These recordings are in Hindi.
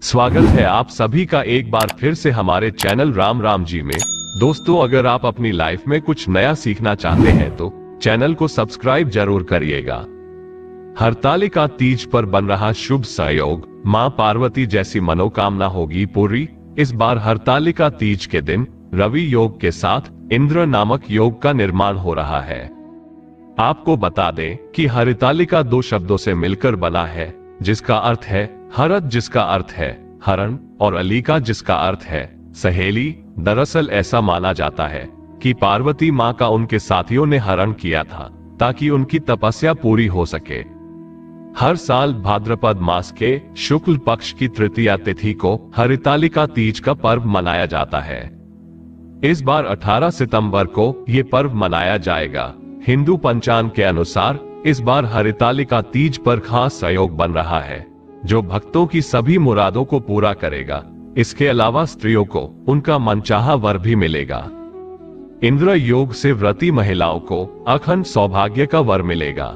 स्वागत है आप सभी का एक बार फिर से हमारे चैनल राम राम जी में। दोस्तों, अगर आप अपनी लाइफ में कुछ नया सीखना चाहते हैं तो चैनल को सब्सक्राइब जरूर करिएगा। हरतालिका तीज पर बन रहा शुभ संयोग, मां पार्वती जैसी मनोकामना होगी पूरी। इस बार हरतालिका तीज के दिन रवि योग के साथ इंद्र नामक योग का निर्माण हो रहा है। आपको बता दें कि हरतालिका दो शब्दों से मिलकर बना है, जिसका अर्थ है हरत, जिसका अर्थ है हरण, और अलिका, जिसका अर्थ है सहेली। दरअसल ऐसा माना जाता है कि पार्वती मां का उनके साथियों ने हरण किया था ताकि उनकी तपस्या पूरी हो सके। हर साल भाद्रपद मास के शुक्ल पक्ष की तृतीया तिथि को हरतालिका तीज का पर्व मनाया जाता है। इस बार 18 सितंबर को यह पर्व मनाया जाएगा। हिंदू पंचांग के अनुसार इस बार हरतालिका तीज पर खास संयोग बन रहा है, जो भक्तों की सभी मुरादों को पूरा करेगा। इसके अलावा स्त्रियों को उनका मनचाहा वर भी मिलेगा। इंद्र योग से व्रती महिलाओं को अखंड सौभाग्य का वर मिलेगा।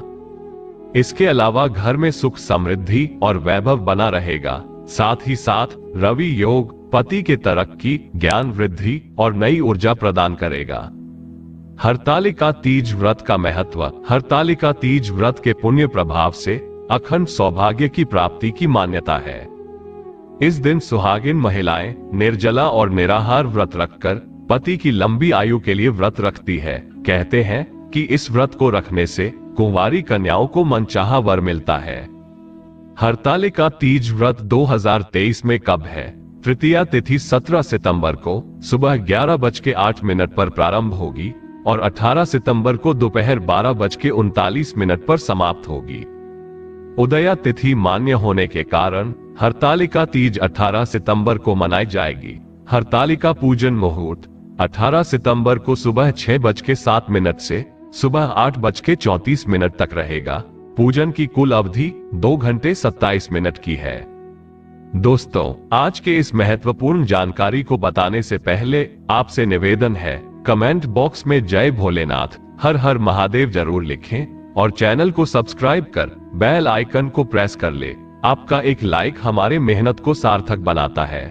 इसके अलावा घर में सुख, समृद्धि और वैभव बना रहेगा। साथ ही साथ रवि योग पति के तरक्की, ज्ञान वृद्धि और नई ऊर्जा प्रदान करेगा। हरतालिका तीज व्रत का महत्व। हरतालिका तीज व्रत के पुण्य प्रभाव से अखंड सौभाग्य की प्राप्ति की मान्यता है। इस दिन सुहागिन महिलाएं निर्जला और निराहार व्रत रखकर पति की लंबी आयु के लिए व्रत रखती है। कहते हैं कि इस व्रत को रखने से कुंवारी कन्याओं को मनचाहा वर मिलता है। हरतालिका तीज व्रत 2023 में कब है? तृतीया तिथि 17 सितंबर को सुबह 11:08 पर प्रारंभ होगी और 18 सितंबर को दोपहर 12:39 पर समाप्त होगी। उदया तिथि मान्य होने के कारण हरतालिका तीज 18 सितंबर को मनाई जाएगी। हरतालिका पूजन मुहूर्त 18 सितंबर को सुबह 6:07 से सुबह 8:34 तक रहेगा। पूजन की कुल अवधि 2 घंटे 27 मिनट की है। दोस्तों, आज के इस महत्वपूर्ण जानकारी को बताने से पहले आपसे निवेदन है, कमेंट बॉक्स में जय भोलेनाथ, हर हर महादेव जरूर लिखें और चैनल को सब्सक्राइब कर बेल आइकन को प्रेस कर ले। आपका एक लाइक हमारे मेहनत को सार्थक बनाता है।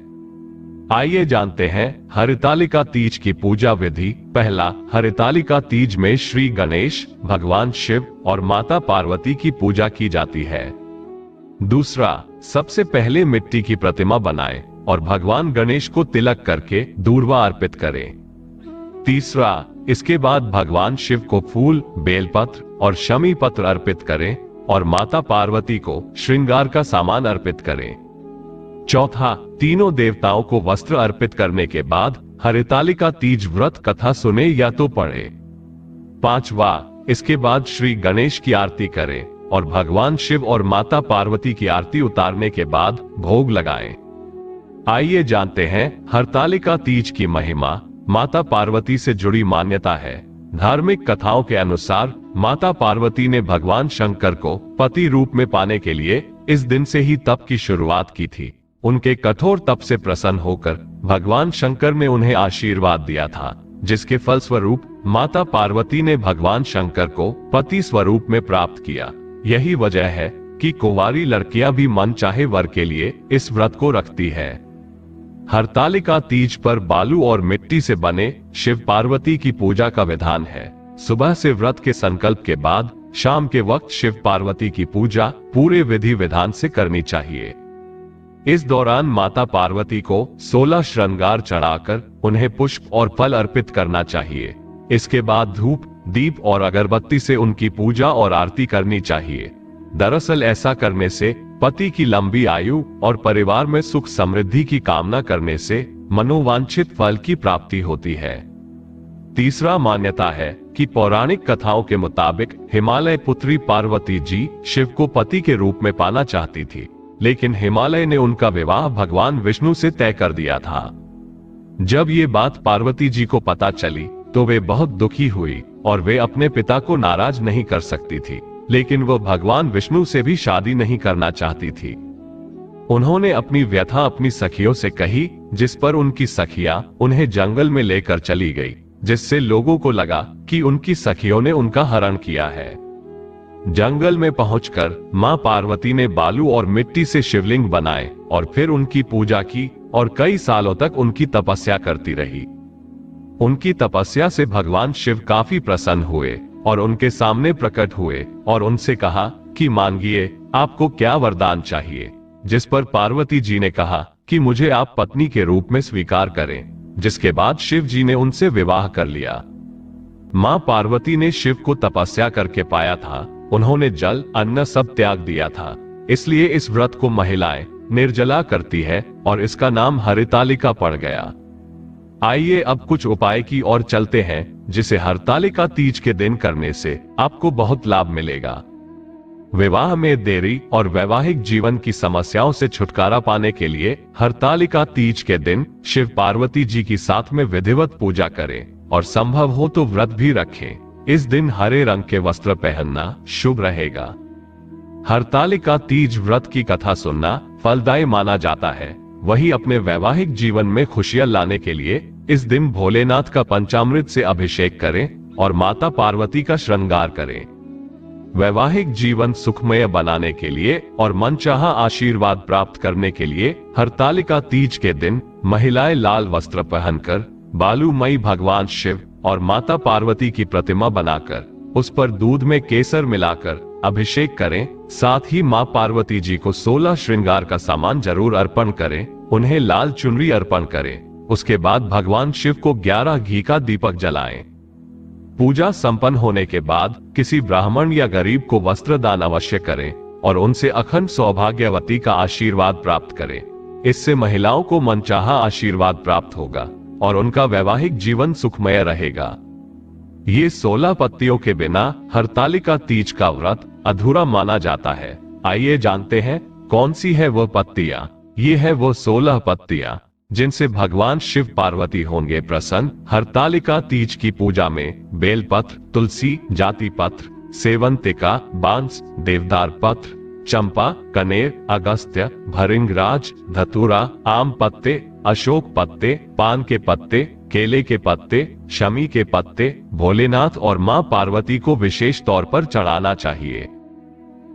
आइए जानते हैं हरतालिका तीज की पूजा विधि। पहला, हरतालिका तीज में श्री गणेश, भगवान शिव और माता पार्वती की पूजा की जाती है। दूसरा, सबसे पहले मिट्टी की प्रतिमा बनाएं और भगवान गणेश को तिलक करके दूर्वा अर्पित करें। तीसरा, इसके बाद भगवान शिव को फूल, बेलपत्र और शमी पत्र अर्पित करें और माता पार्वती को श्रृंगार का सामान अर्पित करें। चौथा, तीनों देवताओं को वस्त्र अर्पित करने के बाद हरतालिका तीज व्रत कथा सुने या तो पढ़े। पांचवा, इसके बाद श्री गणेश की आरती करें और भगवान शिव और माता पार्वती की आरती उतारने के बाद भोग लगाएं। आइए जानते हैं हरतालिका तीज की महिमा। माता पार्वती से जुड़ी मान्यता है। धार्मिक कथाओं के अनुसार माता पार्वती ने भगवान शंकर को पति रूप में पाने के लिए इस दिन से ही तप की शुरुआत की थी। उनके कठोर तप से प्रसन्न होकर भगवान शंकर ने उन्हें आशीर्वाद दिया था, जिसके फलस्वरूप माता पार्वती ने भगवान शंकर को पति स्वरूप में प्राप्त किया। यही वजह है कि कुंवारी लड़कियां भी मनचाहे वर के लिए इस व्रत को रखती है। हरतालिका तीज पर बालू और मिट्टी से बने शिव पार्वती की पूजा का विधान है। सुबह से व्रत के संकल्प के बाद शाम के वक्त शिव पार्वती की पूजा पूरे विधि विधान से करनी चाहिए। इस दौरान माता पार्वती को 16 श्रृंगार चढ़ाकर उन्हें पुष्प और फल अर्पित करना चाहिए। इसके बाद धूप, दीप और अगरबत्ती से उनकी पूजा और आरती करनी चाहिए। दरअसल ऐसा करने से पति की लंबी आयु और परिवार में सुख समृद्धि की कामना करने से मनोवांछित फल की प्राप्ति होती है। तीसरा, मान्यता है कि पौराणिक कथाओं के मुताबिक हिमालय पुत्री पार्वती जी शिव को पति के रूप में पाना चाहती थी, लेकिन हिमालय ने उनका विवाह भगवान विष्णु से तय कर दिया था। जब ये बात पार्वती जी को पता चली तो वे बहुत दुखी हुई और वे अपने पिता को नाराज नहीं कर सकती थी, लेकिन वो भगवान विष्णु से भी शादी नहीं करना चाहती थी। उन्होंने अपनी व्यथा अपनी सखियों से कही, जिस पर उनकी सखियां उन्हें जंगल में लेकर चली गई, जिससे लोगों को लगा कि उनकी सखियों ने उनका हरण किया है। जंगल में पहुंचकर मां पार्वती ने बालू और मिट्टी से शिवलिंग बनाए और फिर उनकी पूजा की और कई सालों तक उनकी तपस्या करती रही। उनकी तपस्या से भगवान शिव काफी प्रसन्न हुए और उनके सामने प्रकट हुए और उनसे कहा कि मांगिए, आपको क्या वरदान चाहिए। जिस पर पार्वती जी ने कहा कि मुझे आप पत्नी के रूप में स्वीकार करें, जिसके बाद शिव जी ने उनसे विवाह कर लिया। मां पार्वती ने शिव को तपस्या करके पाया था, उन्होंने जल अन्न सब त्याग दिया था, इसलिए इस व्रत को महिलाएं निर्जला करती है और इसका नाम हरितालिका पड़ गया। आइए अब कुछ उपाय की ओर चलते हैं, जिसे हरतालिका तीज के दिन करने से आपको बहुत लाभ मिलेगा। विवाह में देरी और वैवाहिक जीवन की समस्याओं से छुटकारा पाने के लिए हरतालिका तीज के दिन शिव पार्वती जी की साथ में विधिवत पूजा करें और संभव हो तो व्रत भी रखें। इस दिन हरे रंग के वस्त्र पहनना शुभ रहेगा। हरतालिका तीज व्रत की कथा सुनना फलदायी माना जाता है। वही अपने वैवाहिक जीवन में खुशियां लाने के लिए इस दिन भोलेनाथ का पंचामृत से अभिषेक करें और माता पार्वती का श्रृंगार करें। वैवाहिक जीवन सुखमय बनाने के लिए और मनचाहा आशीर्वाद प्राप्त करने के लिए हरतालिका तीज के दिन महिलाएं लाल वस्त्र पहनकर बालूमयी भगवान शिव और माता पार्वती की प्रतिमा बनाकर उस पर दूध में केसर मिलाकर अभिषेक करें। साथ ही मां पार्वती जी को 16 श्रृंगार का सामान जरूर अर्पण करें, उन्हें लाल चुनरी अर्पण करें। उसके बाद भगवान शिव को 11 घी का दीपक जलाएं। पूजा संपन्न होने के बाद किसी ब्राह्मण या गरीब को वस्त्र दान अवश्य करें और उनसे अखंड सौभाग्यवती का आशीर्वाद प्राप्त करें। इससे महिलाओं को मनचाहा आशीर्वाद प्राप्त होगा और उनका वैवाहिक जीवन सुखमय रहेगा। ये 16 पत्तियों के बिना हरतालिका तीज का व्रत अधूरा माना जाता है। आइए जानते हैं कौन सी है वो पत्तियां। ये है वो 16 पत्तियां जिनसे भगवान शिव पार्वती होंगे प्रसन्न। हरतालिका तीज की पूजा में बेलपत्र, तुलसी, जाति पत्र, सेवंतिका, बांस, देवदार पत्र, चंपा, कनेर, अगस्त्य, भृंगराज, धतूरा, आम पत्ते, अशोक पत्ते, पान के पत्ते, केले के पत्ते, शमी के पत्ते भोलेनाथ और मां पार्वती को विशेष तौर पर चढ़ाना चाहिए।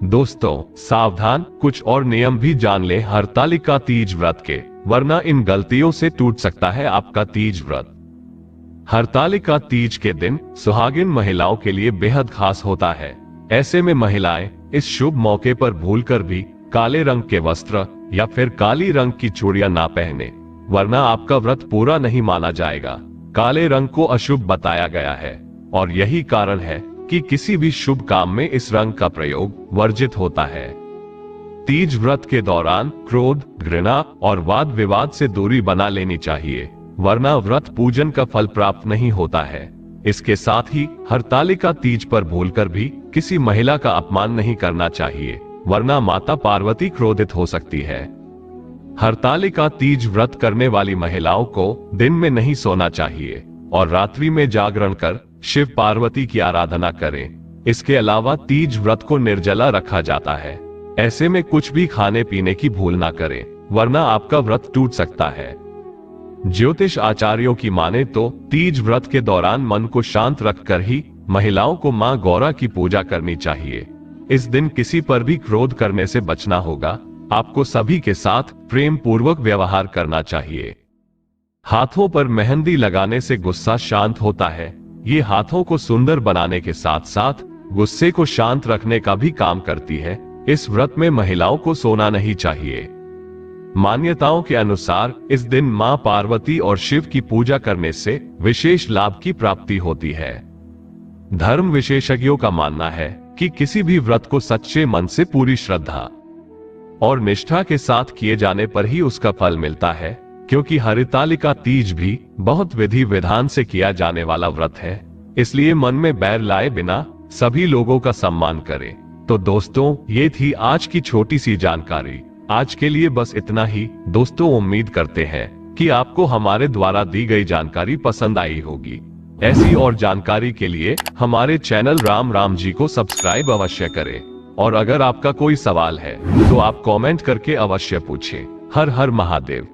दोस्तों सावधान, कुछ और नियम भी जान लें हरतालिका तीज व्रत के, वरना इन गलतियों से टूट सकता है आपका तीज व्रत। हरतालिका तीज के दिन सुहागिन महिलाओं के लिए बेहद खास होता है। ऐसे में महिलाएं इस शुभ मौके पर भूलकर भी काले रंग के वस्त्र या फिर काली रंग की चूड़ियां ना पहने, वरना आपका व्रत पूरा नहीं माना जाएगा। काले रंग को अशुभ बताया गया है और यही कारण है कि किसी भी शुभ काम में इस रंग का प्रयोग वर्जित होता है। तीज व्रत के दौरान क्रोध, घृणा और वाद विवाद से दूरी बना लेनी चाहिए, वरना व्रत पूजन का फल प्राप्त नहीं होता है। इसके साथ ही हरतालिका तीज पर भूलकर भी किसी महिला का अपमान नहीं करना चाहिए, वरना माता पार्वती क्रोधित हो सकती है। हरतालिका तीज व्रत करने वाली महिलाओं को दिन में नहीं सोना चाहिए और रात्रि में जागरण कर शिव पार्वती की आराधना करें। इसके अलावा तीज व्रत को निर्जला रखा जाता है। ऐसे में कुछ भी खाने पीने की भूल ना करें, वरना आपका व्रत टूट सकता है। ज्योतिष आचार्यों की माने तो तीज व्रत के दौरान मन को शांत रखकर ही महिलाओं को मां गौरा की पूजा करनी चाहिए। इस दिन किसी पर भी क्रोध करने से बचना होगा। आपको सभी के साथ प्रेम पूर्वक व्यवहार करना चाहिए। हाथों पर मेहंदी लगाने से गुस्सा शांत होता है। ये हाथों को सुंदर बनाने के साथ साथ गुस्से को शांत रखने का भी काम करती है। इस व्रत में महिलाओं को सोना नहीं चाहिए। मान्यताओं के अनुसार इस दिन मां पार्वती और शिव की पूजा करने से विशेष लाभ की प्राप्ति होती है। धर्म विशेषज्ञों का मानना है कि किसी भी व्रत को सच्चे मन से पूरी श्रद्धा और निष्ठा के साथ किए जाने पर ही उसका फल मिलता है, क्योंकि हरितालिका तीज भी बहुत विधि विधान से किया जाने वाला व्रत है। इसलिए मन में बैर लाए बिना सभी लोगों का सम्मान करें। तो दोस्तों ये थी आज की छोटी सी जानकारी। आज के लिए बस इतना ही। दोस्तों उम्मीद करते हैं कि आपको हमारे द्वारा दी गई जानकारी पसंद आई होगी। ऐसी और जानकारी के लिए हमारे चैनल राम राम जी को सब्सक्राइब अवश्य करें और अगर आपका कोई सवाल है तो आप कमेंट करके अवश्य पूछें। हर हर महादेव।